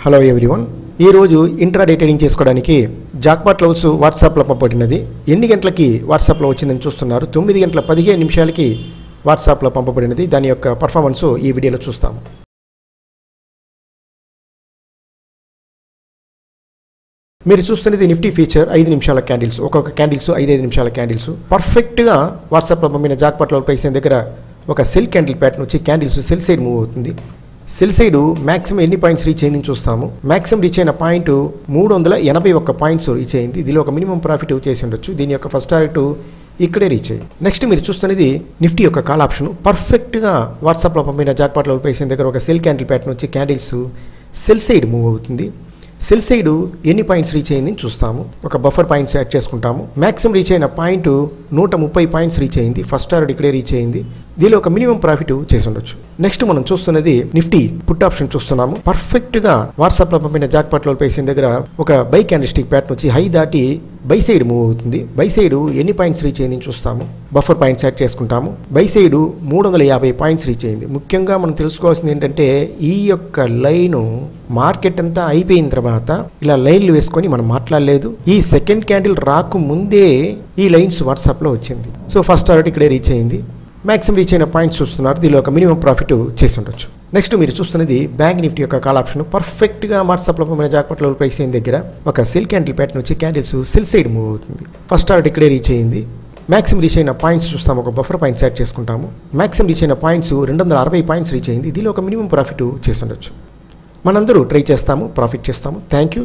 Hello everyone, ఈరోజు intraday trading చేసుకోవడానికి jackpot loves వాట్సాప్లో పంపబడినది. ఎన్ని గంటలకి వాట్సాప్లో వచ్చిందని చూస్తున్నారు. 9:15 వాట్సాప్లో పంపబడినది. దాని యొక్క పర్ఫార్మెన్స్ ఈ వీడియోలో చూస్తాము. మీరు చూస్తున్నది నిఫ్టీ ఫీచర్ 5 నిమిషాల క్యాండిల్స్. ఒక్కొక్క క్యాండిల్స్ 5 నిమిషాల క్యాండిల్స్. పర్ఫెక్ట్గా వాట్సాప్లో పంపిన జాక్పాట్ లవ్ ప్రైస్ దగ్గర ఒక సెల్ క్యాండిల్ ప్యాటర్న్ వచ్చి క్యాండిల్స్ సెల్ సైడ్ మూవ్ అవుతుంది. సెల్ సైడ్ మ్యాక్సిమం ఎన్ని పాయింట్స్ రీచ్ అయిందని చూస్తాము. మ్యాక్సిమం రీచ్ అయిన పాయింట్ 381 పాయింట్స్ రీచ్ అయింది. దీనిలో ఒక మినిమం ప్రాఫిట్ చేసి ఉండొచ్చు. దీని యొక్క ఫస్ట్ టార్గెట్ ఇక్కడే రీచ్ అయ్యింది. నెక్స్ట్ మీరు చూస్తున్నది నిఫ్టీ యొక్క కాల్ ఆప్షన్. పర్ఫెక్ట్గా వాట్సాప్లో పంపిన జాక్పాట్ లవ్ ప్రైస్ దగ్గర ఒక సెల్ క్యాండిల్ ప్యాటర్న్ వచ్చి క్యాండిల్స్ సెల్ సైడ్ మూవ్ అవుతుంది. సెల్ సైడ్ ఎన్ని పాయింట్స్ రీచ్ అయిందని చూస్తాము. ఒక బఫర్ పాయింట్స్ యాడ్ చేసుకుంటాము. మ్యాక్సిమం రీచ్ అయిన పాయింట్ 130 పాయింట్స్ రీచ్ అయింది. ఫస్ట్ టార్గెట్ ఇక్కడే రీచ్ అయింది. దీనిలో ఒక మినిమం ప్రాఫిట్ చేసి ఉండొచ్చు. నెక్స్ట్ మనం చూస్తున్నది నిఫ్టీ పుట్ ఆప్షన్ చూస్తున్నాము. పర్ఫెక్ట్ గా వాట్సాప్ లో పంపిన జాక్పాట్ లో ప్రైస్ దగ్గర ఒక బై క్యాండిల్ స్టిక్ ప్యాటర్న్ వచ్చి హై దాటి బై సైడ్ మూవ్ అవుతుంది. బై సైడ్ ఎన్ని పాయింట్స్ రీచ్ అయిందని చూస్తాము. బఫర్ పాయింట్స్ యాడ్ చేసుకుంటాము. బై సైడ్ 350 పాయింట్స్ రీచ్ అయింది. ముఖ్యంగా మనం తెలుసుకోవాల్సింది ఏంటంటే ఈ యొక్క లైన్ మార్కెట్ అంతా అయిపోయిన తర్వాత ఇలా లైన్లు వేసుకొని మనం మాట్లాడలేదు. ఈ సెకండ్ క్యాండిల్ రాకముందే ఈ లైన్స్ వాట్సాప్ లో వచ్చింది. సో ఫస్ట్ టార్గెట్ ఇక్కడే రీచ్ అయింది. మ్యాక్సిమం రీచ్ అయిన పాయింట్స్ చూస్తున్నారు. దీనిలో ఒక మినిమం ప్రాఫిట్ చేసి ఉండొచ్చు. నెక్స్ట్ మీరు చూస్తున్నది బ్యాంక్ నిఫ్టీ యొక్క కాల్ ఆప్షన్. పర్ఫెక్ట్గా వాట్సాప్లో పంపిన జాక్పాట్ లవ్ ప్రైస్ దగ్గర ఒక సెల్ క్యాండిల్ ప్యాటర్న్ వచ్చి క్యాండిల్స్ సెల్ సైడ్ మూవ్ అవుతుంది. ఫస్ట్ టార్గెట్ ఇక్కడే రీచ్ అయింది. మ్యాక్సిమం రీచ్ అయిన పాయింట్స్ చూస్తాము. ఒక బఫర్ పాయింట్స్ యాడ్ చేసుకుంటాము. మ్యాక్సిమం రీచ్ అయిన పాయింట్స్ 260 పాయింట్స్ రీచ్ అయింది. దీనిలో ఒక మినిమం ప్రాఫిట్ చేసి ఉండొచ్చు. మనందరూ ట్రై చేస్తాము, ప్రాఫిట్ చేస్తాము. Thank you.